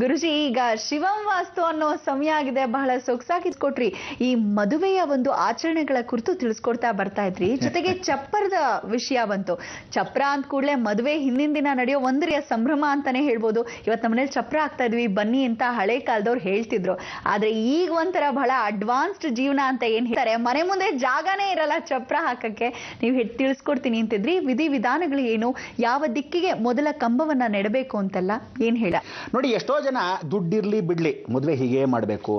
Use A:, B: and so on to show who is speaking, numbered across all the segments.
A: ಗುರುಜಿ, ಈಗ ಶಿವಂ ವಾಸ್ತು ಅನ್ನೋ ಸಮಯ ಆಗಿದೆ. ಬಹಳ ಸೊಗಸಾಗಿ ಕೊಟ್ರಿ. ಈ ಮದುವೆಯ ಒಂದು ಆಚರಣೆಗಳ ಕುರಿತು ತಿಳಿಸ್ಕೊಡ್ತಾ ಬರ್ತಾ ಇದ್ರಿ. ಜೊತೆಗೆ ಚಪ್ಪರದ ವಿಷಯ ಬಂತು. ಚಪ್ರ ಅಂದ ಕೂಡಲೇ ಮದುವೆ ಹಿಂದಿನ ದಿನ ನಡೆಯೋ ಒಂದು ರೀತಿಯ ಸಂಭ್ರಮ ಅಂತಾನೆ ಹೇಳ್ಬೋದು. ಇವತ್ತು ನಮ್ಮನೇಲಿ ಚಪ್ರ ಹಾಕ್ತಾ ಇದ್ವಿ ಬನ್ನಿ ಅಂತ ಹಳೆ ಕಾಲದವ್ರು ಹೇಳ್ತಿದ್ರು. ಆದ್ರೆ ಈಗ ಒಂಥರ ಬಹಳ ಅಡ್ವಾನ್ಸ್ಡ್ ಜೀವನ ಅಂತ ಏನ್ ಹೇಳ್ತಾರೆ, ಮನೆ ಮುಂದೆ ಜಾಗನೇ ಇರಲ್ಲ ಚಪ್ರ ಹಾಕಕ್ಕೆ. ನೀವು ತಿಳಿಸ್ಕೊಡ್ತೀನಿ ಅಂತಿದ್ರಿ. ವಿಧಿ ವಿಧಾನಗಳು ಏನು, ಯಾವ ದಿಕ್ಕಿಗೆ ಮೊದಲ ಕಂಬವನ್ನ ನೆಡಬೇಕು ಅಂತೆಲ್ಲ ಏನ್ ಹೇಳ
B: ನೋಡಿ. ಎಷ್ಟೋ ಜನ ದುಡ್ಡಿರ್ಲಿ ಬಿಡ್ಲಿ ಮದುವೆ ಹೀಗೆ ಮಾಡಬೇಕು,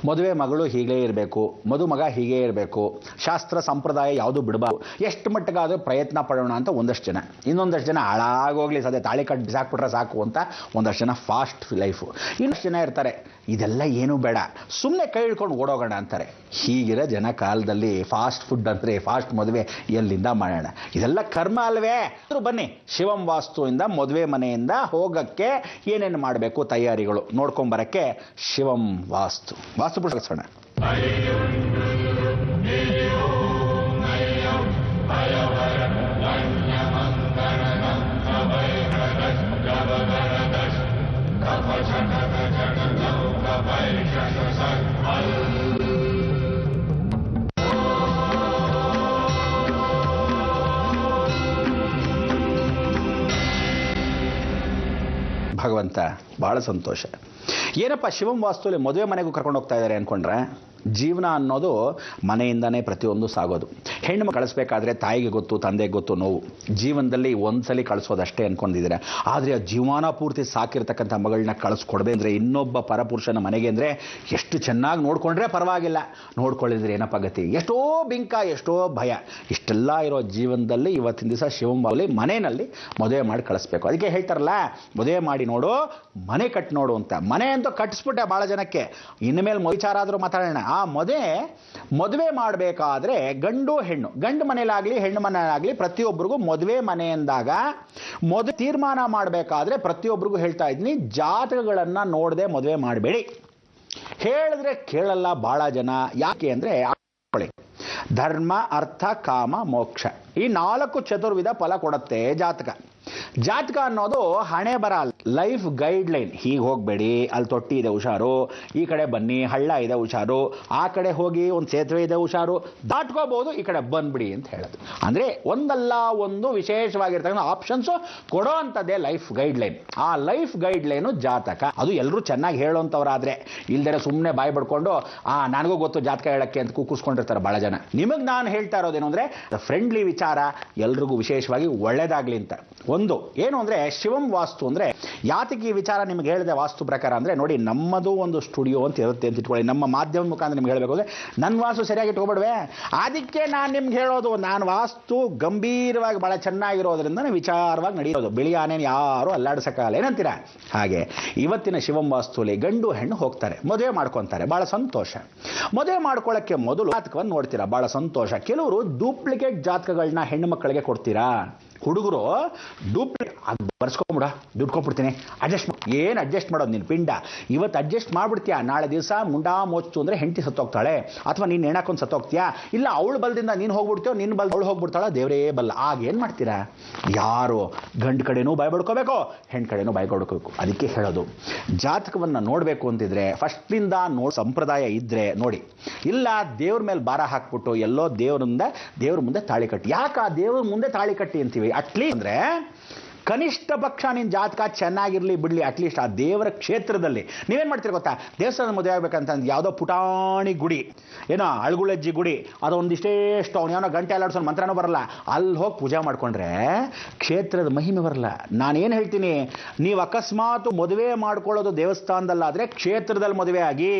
B: ಮದುವೆ ಮಗಳು ಹೀಗೇ ಇರಬೇಕು, ಮದುಮಗ ಹೀಗೇ ಇರಬೇಕು, ಶಾಸ್ತ್ರ ಸಂಪ್ರದಾಯ ಯಾವುದು ಬಿಡಬಾರ್ದು, ಎಷ್ಟು ಮಟ್ಟಿಗಾದ್ರೂ ಪ್ರಯತ್ನ ಪಡೋಣ ಅಂತ ಒಂದಷ್ಟು ಜನ. ಇನ್ನೊಂದಷ್ಟು ಜನ ಹಾಳಾಗೋಗ್ಲಿ ಸದ್ಯ ತಾಳಿ ಕಟ್ಟಿ ಬಿಸಾಕ್ಬಿಟ್ರೆ ಸಾಕು ಅಂತ ಒಂದಷ್ಟು ಜನ ಫಾಸ್ಟ್ ಲೈಫು. ಇನ್ನಷ್ಟು ಜನ ಇರ್ತಾರೆ ಇದೆಲ್ಲ ಏನೂ ಬೇಡ ಸುಮ್ಮನೆ ಕೈ ಹಿಡ್ಕೊಂಡು ಓಡೋಗೋಣ ಅಂತಾರೆ. ಹೀಗಿರೋ ಜನ ಕಾಲದಲ್ಲಿ ಫಾಸ್ಟ್ ಫುಡ್ ಅಂದರೆ ಫಾಸ್ಟ್ ಮದುವೆ ಎಲ್ಲಿಂದ ಮಾಡೋಣ? ಇದೆಲ್ಲ ಕರ್ಮ ಅಲ್ವೇ? ಬನ್ನಿ, ಶಿವಂ ವಾಸ್ತುವಿಂದ ಮದುವೆ ಮನೆಯಿಂದ ಹೋಗಕ್ಕೆ ಏನೇನು ಮಾಡಬೇಕು ತಯಾರಿಗಳು ನೋಡ್ಕೊಂಬರಕ್ಕೆ ಶಿವಂ ವಾಸ್ತು ಪುಸ್ತಕ. ಭಗವಂತ ಬಹಳ ಸಂತೋಷ. ಏನಪ್ಪ ಶಿವಂ ವಾಸ್ತುಲಿ ಮದುವೆ ಮನೆಗೂ ಕರ್ಕೊಂಡು ಹೋಗ್ತಾ ಇದ್ದಾರೆ ಅಂದ್ಕೊಂಡ್ರೆ, ಜೀವನ ಅನ್ನೋದು ಮನೆಯಿಂದನೇ ಪ್ರತಿಯೊಂದು ಸಾಗೋದು. ಹೆಣ್ಣು ಕಳಿಸ್ಬೇಕಾದ್ರೆ ತಾಯಿಗೆ ಗೊತ್ತು, ತಂದೆಗೆ ಗೊತ್ತು ನೋವು. ಜೀವನದಲ್ಲಿ ಒಂದ್ಸಲಿ ಕಳಿಸೋದಷ್ಟೇ ಅಂದ್ಕೊಂಡಿದ್ದೀರಾ. ಆದರೆ ಆ ಜೀವನ ಪೂರ್ತಿ ಸಾಕಿರ್ತಕ್ಕಂಥ ಮಗಳನ್ನ ಕಳಿಸ್ಕೊಡ್ಬೇಕಂದ್ರೆ ಇನ್ನೊಬ್ಬ ಪರಪುರುಷನ ಮನೆಗೆ ಅಂದರೆ ಎಷ್ಟು ಚೆನ್ನಾಗಿ ನೋಡ್ಕೊಂಡ್ರೆ ಪರವಾಗಿಲ್ಲ, ನೋಡ್ಕೊಳ್ಳಿದ್ರೆ ಏನಪ್ಪ ಗತಿ? ಎಷ್ಟೋ ಬಿಂಕ, ಎಷ್ಟೋ ಭಯ. ಇಷ್ಟೆಲ್ಲ ಇರೋ ಜೀವನದಲ್ಲಿ ಇವತ್ತಿನ ದಿವಸ ಶಿವಂ ವಾಸ್ತುಲಿ ಮನೆಯಲ್ಲಿ ಮದುವೆ ಮಾಡಿ ಕಳಿಸ್ಬೇಕು. ಅದಕ್ಕೆ ಹೇಳ್ತಾರಲ್ಲ, ಮದುವೆ ಮಾಡಿ ನೋಡು, ಮನೆ ಕಟ್ಟಿ ನೋಡು ಅಂತ. ಮನೆ ಅಂತೂ ಕಟ್ಟಿಸ್ಬಿಟ್ಟೆ ಭಾಳ ಜನಕ್ಕೆ. ಇನ್ಮೇಲೆ ವಿಚಾರ ಆದರೂ ಮಾತಾಡೋಣ. ಆ ಮದುವೆ ಮಾಡಬೇಕಾದ್ರೆ ಗಂಡು ಹೆಣ್ಣು, ಗಂಡು ಮನೆಯಲ್ಲಾಗಲಿ ಹೆಣ್ಣು ಮನೆಯಲ್ಲಾಗಲಿ ಪ್ರತಿಯೊಬ್ಬರಿಗೂ ಮದುವೆ ಮನೆ ಎಂದಾಗ ತೀರ್ಮಾನ ಮಾಡಬೇಕಾದ್ರೆ ಪ್ರತಿಯೊಬ್ಬರಿಗೂ ಹೇಳ್ತಾ ಇದ್ದೀನಿ, ಜಾತಕಗಳನ್ನು ನೋಡದೆ ಮದುವೆ ಮಾಡಬೇಡಿ. ಹೇಳಿದ್ರೆ ಕೇಳಲ್ಲ ಭಾಳ ಜನ. ಯಾಕೆ ಅಂದರೆ ಧರ್ಮ, ಅರ್ಥ, ಕಾಮ, ಮೋಕ್ಷ ಈ 4 ಚತುರ್ವಿಧ ಫಲ ಕೊಡುತ್ತೆ ಜಾತಕ. ಜಾತಕ ಅನ್ನೋದು ಹಣೆ ಬರ, ಲೈಫ್ ಗೈಡ್ ಲೈನ್. ಹೀಗೆ ಹೋಗಬೇಡಿ, ಅಲ್ಲಿ ತೊಟ್ಟಿ ಇದೆ ಹುಷಾರು, ಈ ಕಡೆ ಬನ್ನಿ ಹಳ್ಳ ಇದೆ ಹುಷಾರು, ಆ ಕಡೆ ಹೋಗಿ ಒಂದು ಸೇತುವೆ ಇದೆ ಹುಷಾರು, ದಾಟ್ಕೋಬಹುದು, ಈ ಕಡೆ ಬಂದ್ಬಿಡಿ ಅಂತ ಹೇಳೋದು. ಅಂದರೆ ಒಂದಲ್ಲ ಒಂದು ವಿಶೇಷವಾಗಿರ್ತಕ್ಕಂಥ ಆಪ್ಷನ್ಸು ಕೊಡೋ ಅಂಥದ್ದೇ ಲೈಫ್ ಗೈಡ್ ಲೈನ್. ಆ ಲೈಫ್ ಗೈಡ್ ಲೈನು ಜಾತಕ. ಅದು ಎಲ್ಲರೂ ಚೆನ್ನಾಗಿ ಹೇಳೋಂಥವ್ರಾದರೆ, ಇಲ್ದರೆ ಸುಮ್ಮನೆ ಬಾಯಿ ಬಡ್ಕೊಂಡು ನನಗೂ ಗೊತ್ತು ಜಾತಕ ಹೇಳಕ್ಕೆ ಅಂತ ಕೂರಿಸ್ಕೊಂಡಿರ್ತಾರೆ ಭಾಳ ಜನ. ನಿಮಗೆ ನಾನು ಹೇಳ್ತಾ ಇರೋದೇನು ಅಂದರೆ, ಫ್ರೆಂಡ್ಲಿ ವಿಚಾರ, ಎಲ್ರಿಗೂ ವಿಶೇಷವಾಗಿ ಒಳ್ಳೇದಾಗಲಿ ಅಂತ. ಒಂದು ಏನು ಅಂದರೆ, ಶಿವಂ ವಾಸ್ತು ಅಂದರೆ ಯಾತಕ್ಕೆ ಈ ವಿಚಾರ ನಿಮ್ಗೆ ಹೇಳಿದೆ ವಾಸ್ತು ಪ್ರಕಾರ ಅಂದರೆ, ನೋಡಿ ನಮ್ಮದು ಒಂದು ಸ್ಟುಡಿಯೋ ಅಂತ ಇರುತ್ತೆ ಅಂತ ಇಟ್ಕೊಳ್ಳಿ. ನಮ್ಮ ಮಾಧ್ಯಮದ ಮುಖಾಂತರ ನಿಮ್ಗೆ ಹೇಳಬೇಕು ಅಂದರೆ, ನನ್ನ ವಾಸ್ತು ಸರಿಯಾಗಿ ಇಟ್ಕೊಬೇಡ್ವೆ. ಅದಕ್ಕೆ ನಾನು ನಿಮ್ಗೆ ಹೇಳೋದು, ನಾನು ವಾಸ್ತು ಗಂಭೀರವಾಗಿ ಭಾಳ ಚೆನ್ನಾಗಿರೋದ್ರಿಂದ ವಿಚಾರವಾಗಿ ನಡೆಯೋದು. ಬಿಳಿ ಆನೆಯನ್ನು ಯಾರು ಅಲ್ಲಾಡಿಸೋಕ್ಕಾಗಲ್ಲ, ಏನಂತೀರಾ? ಹಾಗೆ ಇವತ್ತಿನ ಶಿವಂ ವಾಸ್ತುಲಿ ಗಂಡು ಹೆಣ್ಣು ಹೋಗ್ತಾರೆ, ಮದುವೆ ಮಾಡ್ಕೊತಾರೆ, ಭಾಳ ಸಂತೋಷ. ಮದುವೆ ಮಾಡ್ಕೊಳ್ಳೋಕ್ಕೆ ಮೊದಲು ಜಾತಕವನ್ನು ನೋಡ್ತೀರಾ, ಭಾಳ ಸಂತೋಷ. ಕೆಲವರು ಡೂಪ್ಲಿಕೇಟ್ ಜಾತಕಗಳನ್ನ ಹೆಣ್ಣು ಮಕ್ಕಳಿಗೆ ಕೊಡ್ತೀರಾ. ಹುಡುಗರು ಡೂಪ್ಲಿಕೇಟ್ ಬರ್ಸ್ಕೊಂಬಿಡ, ದುಡ್ಡು ಕೊಟ್ಬಿಡ್ತೀನಿ, ಏನು ಅಡ್ಜಸ್ಟ್ ಮಾಡೋದು ನಿನ್ನ ಪಿಂಡ. ಇವತ್ತು ಅಡ್ಜಸ್ಟ್ ಮಾಡಿಬಿಡ್ತೀಯಾ, ನಾಳೆ ದಿವಸ ಮುಂಡಾ ಮೋಚು ಅಂದರೆ ಹೆಂಡತಿ ಸತ್ತೋಗ್ತಾಳೆ, ಅಥವಾ ನೀನು ಹೆಣ್ಣಾಕೊಂಡು ಸತ್ತೋಗ್ತೀಯಾ, ಇಲ್ಲ ಅವಳು ಬಲದಿಂದ ನೀನು ಹೋಗ್ಬಿಡ್ತೀಯೋ, ನಿನ್ನ ಬಲ್ ಅವಳು ಹೋಗ್ಬಿಡ್ತಾಳೆ, ದೇವರೇ ಬಲ್ಲ. ಆಗೇನು ಮಾಡ್ತೀರಾ? ಯಾರು ಗಂಡು ಕಡೆನೂ ಬಾಯ್ ಬಡ್ಕೋಬೇಕು, ಹೆಣ್ಣು ಕಡೆನೂ ಬಾಯ್ ಬಡ್ಕೋಬೇಕು. ಅದಕ್ಕೆ ಹೇಳೋದು, ಜಾತಕವನ್ನು ನೋಡಬೇಕು ಅಂತಿದ್ರೆ ಫಸ್ಟ್ಲಿಂದ ಸಂಪ್ರದಾಯ ಇದ್ದರೆ ನೋಡಿ, ಇಲ್ಲ ದೇವ್ರ ಮೇಲೆ ಭಾರ ಹಾಕ್ಬಿಟ್ಟು ಎಲ್ಲೋ ದೇವ್ರ ಮುಂದೆ ತಾಳಿ ಕಟ್ಟಿ. ಯಾಕೆ ಆ ದೇವ್ರ ಮುಂದೆ ತಾಳಿ ಕಟ್ಟಿ ಅಂತೀವಿ? ಅಟ್ಲೀಸ್ಟ್ ಅಂದರೆ ಕನಿಷ್ಠ ಪಕ್ಷ ನಿನ್ನ ಜಾತಕ ಚೆನ್ನಾಗಿರಲಿ ಬಿಡಲಿ, ಅಟ್ಲೀಸ್ಟ್ ಆ ದೇವರ ಕ್ಷೇತ್ರದಲ್ಲಿ ನೀವೇನು ಮಾಡ್ತೀರಿ ಗೊತ್ತಾ? ದೇವಸ್ಥಾನದ ಮದುವೆ ಆಗಬೇಕಂತ ಯಾವುದೋ ಪುಟಾಣಿ ಗುಡಿ, ಏನೋ ಅಳ್ಗುಳಜ್ಜಿ ಗುಡಿ, ಅದು ಒಂದಿಷ್ಟೇಷ್ಟು ಅವನು ಏನೋ ಗಂಟೆ ಅಲ್ಲಾಡ್ಸೋನು ಮಂತ್ರನೂ ಬರಲ್ಲ, ಅಲ್ಲಿ ಹೋಗಿ ಪೂಜೆ ಮಾಡ್ಕೊಂಡ್ರೆ ಕ್ಷೇತ್ರದ ಮಹಿಮೆ ಬರಲ್ಲ. ನಾನೇನು ಹೇಳ್ತೀನಿ, ನೀವು ಅಕಸ್ಮಾತ್ ಮದುವೆ ಮಾಡ್ಕೊಳ್ಳೋದು ದೇವಸ್ಥಾನದಲ್ಲಾದರೆ ಕ್ಷೇತ್ರದಲ್ಲಿ ಮದುವೆ ಆಗಿ,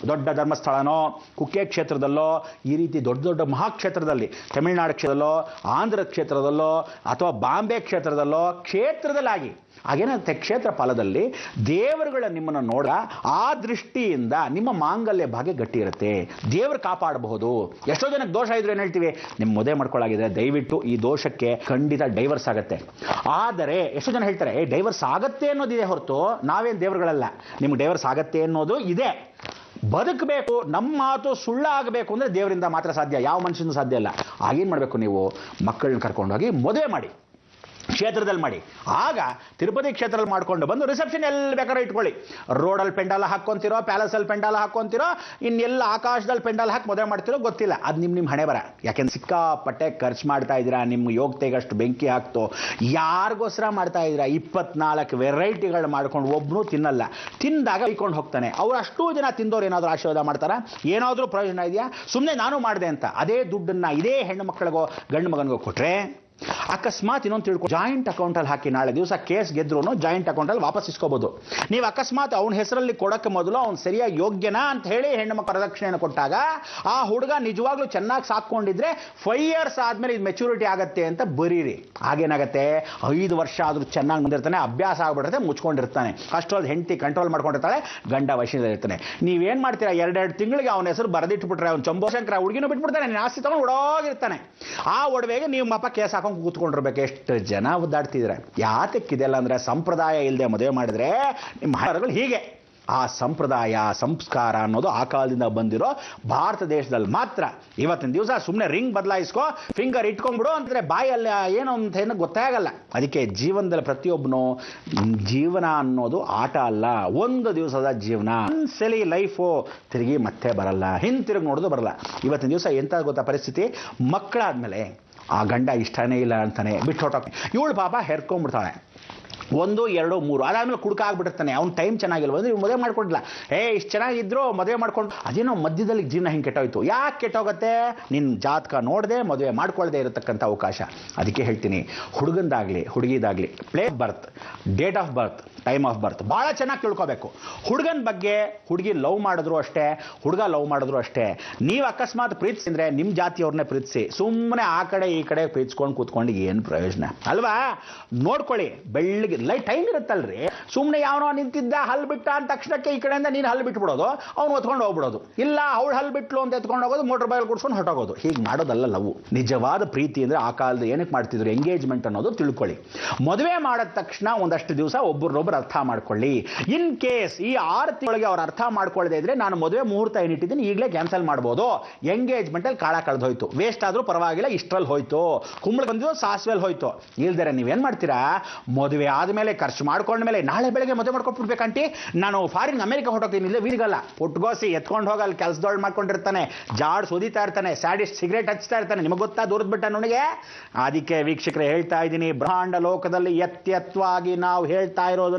B: ದೊಡ್ಡ ಧರ್ಮಸ್ಥಳನೋ ಕುಕ್ಕೆ ಕ್ಷೇತ್ರದಲ್ಲೋ ಈ ರೀತಿ ದೊಡ್ಡ ದೊಡ್ಡ ಮಹಾಕ್ಷೇತ್ರದಲ್ಲಿ, ತಮಿಳುನಾಡು ಕ್ಷೇತ್ರದಲ್ಲೋ ಆಂಧ್ರ ಕ್ಷೇತ್ರದಲ್ಲೋ ಅಥವಾ ಬಾಂಬೆ ಕ್ಷೇತ್ರದಲ್ಲಾಗಿ ಹಾಗೇನಂತೆ ಕ್ಷೇತ್ರ ಫಲದಲ್ಲಿ ದೇವರುಗಳ ನಿಮ್ಮನ್ನು ನೋಡ ಆ ದೃಷ್ಟಿಯಿಂದ ನಿಮ್ಮ ಮಾಂಗಲ್ಯ ಭಾಗ್ಯ ಗಟ್ಟಿ ಇರುತ್ತೆ, ದೇವರು ಕಾಪಾಡಬಹುದು. ಎಷ್ಟೋ ಜನಕ್ಕೆ ದೋಷ ಇದ್ರೆ ಏನು ಹೇಳ್ತೀವಿ, ನಿಮ್ಮ ಮದುವೆ ಮಾಡ್ಕೊಳ್ಳಾಗಿದೆ ದಯವಿಟ್ಟು ಈ ದೋಷಕ್ಕೆ ಖಂಡಿತ ಡೈವರ್ಸ್ ಆಗುತ್ತೆ. ಆದರೆ ಎಷ್ಟೋ ಜನ ಹೇಳ್ತಾರೆ ಡೈವರ್ಸ್ ಆಗತ್ತೆ ಅನ್ನೋದಿದೆ ಹೊರತು ನಾವೇನು ದೇವರುಗಳಲ್ಲ. ನಿಮ್ಗೆ ಡೈವರ್ಸ್ ಆಗತ್ತೆ ಅನ್ನೋದು ಇದೆ. ಬದುಕಬೇಕು, ನಮ್ಮ ಮಾತು ಸುಳ್ಳಾಗಬೇಕು ಅಂದರೆ ದೇವರಿಂದ ಮಾತ್ರ ಸಾಧ್ಯ, ಯಾವ ಮನುಷ್ಯನೂ ಸಾಧ್ಯ ಇಲ್ಲ. ಆಗೇನು ಮಾಡಬೇಕು, ನೀವು ಮಕ್ಕಳನ್ನ ಕರ್ಕೊಂಡೋಗಿ ಮದುವೆ ಮಾಡಿ. ಕ್ಷೇತ್ರದಲ್ಲಿ ಮಾಡಿ. ಆಗ ತಿರುಪತಿ ಕ್ಷೇತ್ರದಲ್ಲಿ ಮಾಡ್ಕೊಂಡು ಬಂದು ರಿಸೆಪ್ಷನ್ ಎಲ್ಲಿ ಬೇಕಾದ್ರೂ ಇಟ್ಕೊಳ್ಳಿ. ರೋಡಲ್ಲಿ ಪೆಂಡಾಲ ಹಾಕ್ಕೊಂತಿರೋ, ಪ್ಯಾಲೇಸಲ್ಲಿ ಪೆಂಡಾಲ ಹಾಕ್ಕೊಂತಿರೋ, ಇನ್ನೆಲ್ಲ ಆಕಾಶದಲ್ಲಿ ಪೆಂಡಾಲ ಹಾಕಿ ಮದುವೆ ಮಾಡ್ತಿರೋ ಗೊತ್ತಿಲ್ಲ. ಅದು ನಿಮ್ಮ ಹಣೆ ಬರ. ಯಾಕೆಂದ್ರೆ ಸಿಕ್ಕಾಪಟ್ಟೆ ಖರ್ಚು ಮಾಡ್ತಾ ಇದ್ದೀರಾ, ನಿಮ್ಮ ಯೋಗ್ಯತೆಗಷ್ಟು ಬೆಂಕಿ ಹಾಕ್ತು. ಯಾರಿಗೋಸ್ಕರ ಮಾಡ್ತಾ ಇದ್ದೀರಾ? 24 ವೆರೈಟಿಗಳು ಮಾಡ್ಕೊಂಡು ಒಬ್ಬನು ತಿನ್ನಲ್ಲ. ತಿಂದಾಗ ಕೈಕೊಂಡು ಹೋಗ್ತಾನೆ. ಅವ್ರು ಅಷ್ಟೂ ಜನ ತಿಂದವ್ರು ಏನಾದರೂ ಆಶೀರ್ವಾದ ಮಾಡ್ತಾರ? ಏನಾದರೂ ಪ್ರಯೋಜನ ಇದೆಯಾ? ಸುಮ್ಮನೆ ನಾನು ಮಾಡಿದೆ ಅಂತ ಅದೇ ದುಡ್ಡನ್ನು ಇದೇ ಹೆಣ್ಣು ಮಕ್ಕಳಿಗೋ ಗಂಡು ಮಗನಿಗೋ ಕೊಟ್ಟರೆ, ಅಕಸ್ಮಾತ್ ಇನ್ನೊಂದು ತಿಳ್ಕೊಂಡು ಜಾಯಿಂಟ್ ಅಕೌಂಟಲ್ಲಿ ಹಾಕಿ ನಾಳೆ ದಿವಸ ಕೇಸ್ ಗೆದ್ರೂ ಜಾಯಿಂಟ್ ಅಕೌಂಟಲ್ಲಿ ವಾಪಸ್ ಇಸ್ಕೋಬಹುದು. ನೀವು ಅಕಸ್ಮಾತ್ ಅವನ ಹೆಸರಲ್ಲಿ ಕೊಡೋಕ್ಕೆ ಮೊದಲು ಅವ್ನು ಸರಿಯಾಗಿ ಯೋಗ್ಯನಾ ಅಂತ ಹೇಳಿ ಹೆಣ್ಣು ಮಕ್ಕಳ ವರದಕ್ಷಿಣೆಯನ್ನು ಕೊಟ್ಟಾಗ ಆ ಹುಡುಗ ನಿಜವಾಗ್ಲೂ ಚೆನ್ನಾಗಿ ಸಾಕೊಂಡಿದ್ರೆ 5 years ಆದಮೇಲೆ ಇದು ಮೆಚುರಿಟಿ ಆಗುತ್ತೆ ಅಂತ ಬರೀರಿ. ಆಗೇನಾಗತ್ತೆ, 5 ವರ್ಷ ಆದರೂ ಚೆನ್ನಾಗಿ ಬಂದಿರ್ತಾನೆ, ಅಭ್ಯಾಸ ಆಗ್ಬಿಡುತ್ತೆ, ಮುಚ್ಕೊಂಡಿರ್ತಾನೆ. ಅಷ್ಟೊಂದು ಹೆಂಡತಿ ಕಂಟ್ರೋಲ್ ಮಾಡ್ಕೊಂಡಿರ್ತಾಳೆ, ಗಂಡ ವಶದಲ್ಲಿರ್ತಾನೆ. ನೀವೇನು ಮಾಡ್ತೀರಾ? 2 ತಿಂಗಳಿಗೆ ಅವನ ಹೆಸರು ಬರೆದಿಟ್ಬಿಟ್ರೆ ಅವ್ನು ಚಂಬೋಶಂಕರ ಹುಡುಗಿನೂ ಬಿಟ್ಬಿಡ್ತಾನೆ, ನೀನು ಆಸ್ತಿ ತಗೊಂಡು ಓಡೋಗಿರ್ತಾನೆ. ಆ ಒಡವೆಗೆ ನೀವು ಮಪ್ಪ ಕೇಸ್ ಹಾಕೊಂಡು ಕೂತ್ಕೊಂಡಿರ್ಬೇಕು. ಎಷ್ಟು ಜನ ಒದ್ದಾಡ್ತಿದ್ರೆ. ಯಾತಕ್ಕಿದೆಲ್ಲ ಅಂದ್ರೆ ಸಂಪ್ರದಾಯ ಇಲ್ಲದೆ ಮದುವೆ ಮಾಡಿದ್ರೆ ನಿಮ್ಮ ಹಾರಗಳು ಹೀಗೆ. ಆ ಸಂಪ್ರದಾಯ ಸಂಸ್ಕಾರ ಅನ್ನೋದು ಆ ಕಾಲದಿಂದ ಬಂದಿರೋ ಭಾರತ ದೇಶದಲ್ಲಿ ಮಾತ್ರ. ಇವತ್ತಿನ ದಿವಸ ಸುಮ್ಮನೆ ರಿಂಗ್ ಬದಲಾಯಿಸ್ಕೋ, ಫಿಂಗರ್ ಇಟ್ಕೊಂಡ್ಬಿಡು ಅಂತಂದ್ರೆ ಬಾಯಲ್ಲಿ ಏನೋ ಅಂತ ಏನೋ ಗೊತ್ತೇ ಆಗಲ್ಲ. ಅದಕ್ಕೆ ಜೀವನದಲ್ಲಿ ಪ್ರತಿಯೊಬ್ಬನು ಜೀವನ ಅನ್ನೋದು ಆಟ ಅಲ್ಲ, ಒಂದು ದಿವಸದ ಜೀವನ. ಒಂದ್ಸಲಿ ಲೈಫು ತಿರುಗಿ ಮತ್ತೆ ಬರಲ್ಲ, ಹಿಂತಿರುಗಿ ನೋಡೋದು ಬರಲ್ಲ. ಇವತ್ತಿನ ದಿವಸ ಎಂತ ಗೊತ್ತಾ ಪರಿಸ್ಥಿತಿ? ಮಕ್ಕಳಾದ್ಮೇಲೆ ಆ ಗಂಡ ಇಷ್ಟನೇ ಇಲ್ಲ ಅಂತಾನೆ ಬಿಟ್ಟು ಹೊಟ್ಟೋಗ್ತಾನೆ. ಇವಳು ಪಾಪ ಹೆರ್ಕೊಂಡ್ಬಿಡ್ತಾಳೆ. 1, 2, 3 ಅದಾದ್ಮೇಲೆ ಕುಡ್ಕ ಆಗ್ಬಿಟ್ಟಿರ್ತಾನೆ. ಅವ್ನು ಟೈಮ್ ಚೆನ್ನಾಗಿಲ್ವ ಅಂದ್ರೆ ಮದುವೆ ಮಾಡ್ಕೊಂಡಿಲ್ಲ. ಇಷ್ಟು ಚೆನ್ನಾಗಿದ್ರು ಮದುವೆ ಮಾಡ್ಕೊಂಡು ಅದೇನೋ ಮಧ್ಯದಲ್ಲಿ ಜೀವನ ಹಿಂಗೆ ಕೆಟ್ಟೋಯ್ತು. ಯಾಕೆ ಕೆಟ್ಟೋಗುತ್ತೆ? ನಿನ್ನ ಜಾತಕ ನೋಡದೆ ಮದುವೆ ಮಾಡ್ಕೊಳ್ಳದೆ ಇರತಕ್ಕಂಥ ಅವಕಾಶ. ಅದಕ್ಕೆ ಹೇಳ್ತೀನಿ, ಹುಡುಗಂದಾಗಲಿ ಹುಡುಗಿದಾಗಲಿ place birth, date of birth, time of birth ಭಾಳ ಚೆನ್ನಾಗಿ ತಿಳ್ಕೋಬೇಕು. ಹುಡುಗನ ಬಗ್ಗೆ ಹುಡುಗಿ ಲವ್ ಮಾಡಿದ್ರು ಅಷ್ಟೇ, ಹುಡುಗ ಲವ್ ಮಾಡಿದ್ರು ಅಷ್ಟೇ. ನೀವು ಅಕಸ್ಮಾತ್ ಪ್ರೀತಿಸಿದ್ರೆ ನಿಮ್ಮ ಜಾತಿಯವ್ರನ್ನೇ ಪ್ರೀತಿಸಿ. ಸುಮ್ಮನೆ ಆ ಕಡೆ ಈ ಕಡೆ ಪ್ರೀತಿಸ್ಕೊಂಡು ಕೂತ್ಕೊಂಡು ಏನು ಪ್ರಯೋಜನ ಅಲ್ವಾ? ನೋಡ್ಕೊಳ್ಳಿ, ಬೆಳ್ಳಿಗೆ ಲೈಟ್ ಟೈಮ್ ಇರುತ್ತಲ್ರಿ. ಸುಮ್ಮನೆ ಯಾವನೋ ನಿಂತಿದ್ದ ಹಲ್ ಬಿಟ್ಟ ಅಂದ ತಕ್ಷಣಕ್ಕೆ ಈ ಕಡೆಯಿಂದ ನೀನು ಹಲ್ ಬಿಟ್ಬಿಡೋದು, ಅವ್ನು ಹೊತ್ಕೊಂಡು ಹೋಗ್ಬಿಡೋದು. ಇಲ್ಲ ಅವಳು ಹಲ್ ಬಿಟ್ಲು ಅಂತ ಎತ್ಕೊಂಡು ಹೋಗೋದು, ಮೋಟರ್ ಬೈಲ್ ಕುಡ್ಸ್ಕೊಂಡು ಹೊಟ್ಟೋಗೋದು. ಹೀಗೆ ಮಾಡೋದಲ್ಲ ಲವ್. ನಿಜವಾದ ಪ್ರೀತಿ ಅಂದರೆ ಆ ಕಾಲದ ಏನಕ್ಕೆ ಮಾಡ್ತಿದ್ರು? ಎಂಗೇಜ್ಮೆಂಟ್ ಅನ್ನೋದು ತಿಳ್ಕೊಳ್ಳಿ. ಮದುವೆ ಮಾಡಿದ ತಕ್ಷಣ ಒಂದಷ್ಟು ದಿವಸ ಒಬ್ಬರನ್ನೊಬ್ಬರು ಅರ್ಥ ಮಾಡ್ಕೊಳ್ಳಿ. ಇನ್ ಕೇಸ್ ಈ 6 ತಿಂಗಳಿಗೆ ಅವ್ರು ಅರ್ಥ ಮಾಡ್ಕೊಳ್ಳದೆ ಇದ್ರೆ ನಾನು ಮದುವೆ ಮುಹೂರ್ತ ಏನಿಟ್ಟಿದ್ದೀನಿ ಈಗಲೇ ಕ್ಯಾನ್ಸಲ್ ಮಾಡ್ಬೋದು. ಎಂಗೇಜ್ಮೆಂಟ್ ಅಲ್ಲಿ ಕಾಳ ಕಳೆದು ಹೋಯ್ತು, ವೇಸ್ಟ್ ಆದ್ರೂ ಪರವಾಗಿಲ್ಲ, ಇಷ್ಟರಲ್ಲಿ ಹೋಯ್ತು, ಕುಂಬಳ ಬಂದಿದ್ದು ಸಾಸ್ವೆಲ್ ಹೋಯ್ತು. ಇಲ್ದರೆ ನೀವೇನ್ ಮಾಡ್ತೀರಾ? ಮದುವೆ ಆದ್ಮೇಲೆ ಖರ್ಚು ಮಾಡ್ಕೊಂಡ್ಮೇಲೆ ನಾಳೆ ಬೆಳಗ್ಗೆ ಮದುವೆ ಮಾಡ್ಕೊಟ್ಬಿಡ್ಬೇಕಂಟಿ, ನಾನು ಫಾರಿನ್ ಅಮೆರಿಕ ಹೊಟ್ಟೋಗ್ತೀನಿ, ಇಲ್ಲೇ ವೀರಿಗಲ್ಲ ಒಟ್ಗೋಸಿ ಎತ್ಕೊಂಡು ಹೋಗಲ್ಲಿ ಕೆಲಸದೊಳಗೆ ಮಾಡ್ಕೊಂಡಿರ್ತಾನೆ, ಜಾಡ್ ಸುದಿತಾ ಇರ್ತಾನೆ, ಸ್ಯಾಡಿಸ್ಟ್ ಸಿಗರೇಟ್ ಹಚ್ತಾ ಇರ್ತಾನೆ. ನಿಮಗೆ ಗೊತ್ತಾ ದೂರದ್ ಬಿಟ್ಟ ನನಗೆ? ಅದಕ್ಕೆ ವೀಕ್ಷಕರೇ ಹೇಳ್ತಾ ಇದ್ದೀನಿ, ಬ್ರಹ್ಮಾಂಡ ಲೋಕದಲ್ಲಿ ಎತ್ತೆತ್ತವಾಗಿ ನಾವು ಹೇಳ್ತಾ ಇರೋದನ್ನ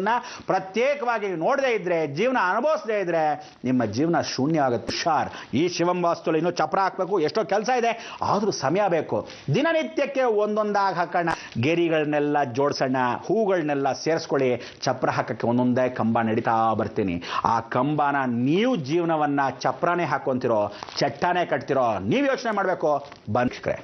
B: ಪ್ರತ್ಯೇಕವಾಗಿ ನೋಡದೇ ಇದ್ರೆ, ಜೀವನ ಅನುಭವಿಸದೇ ಇದ್ರೆ ನಿಮ್ಮ ಜೀವನ ಶೂನ್ಯ ಆಗುತ್ತೆ. ಹುಷಾರ್. ಈ ಶಿವಂ ವಾಸ್ತುಲಿ ಇನ್ನೂ ಚಪ್ರ ಹಾಕಬೇಕು, ಎಷ್ಟೋ ಕೆಲಸ ಇದೆ, ಆದ್ರೂ ಸಮಯ ಬೇಕು. ದಿನನಿತ್ಯಕ್ಕೆ ಒಂದೊಂದಾಗಿ ಹಾಕೋಣ, ಗೆರಿಗಳನ್ನೆಲ್ಲ ಜೋಡಿಸೋಣ, ಹೂಗಳನ್ನೆಲ್ಲ ಸೇರಿಸ್ಕೊಳ್ಳಿ. ಚಪ್ರ ಹಾಕಕ್ಕೆ ಒಂದೊಂದೇ ಕಂಬ ನಡೀತಾ ಬರ್ತೀನಿ. ಆ ಕಂಬನ ನೀವು ಜೀವನವನ್ನ ಚಪ್ರನೇ ಹಾಕೊಂತಿರೋ, ಚಟ್ಟಾನೇ ಕಟ್ತಿರೋ, ನೀವು ಯೋಚನೆ ಮಾಡಬೇಕು. ಬನ್ನಿ.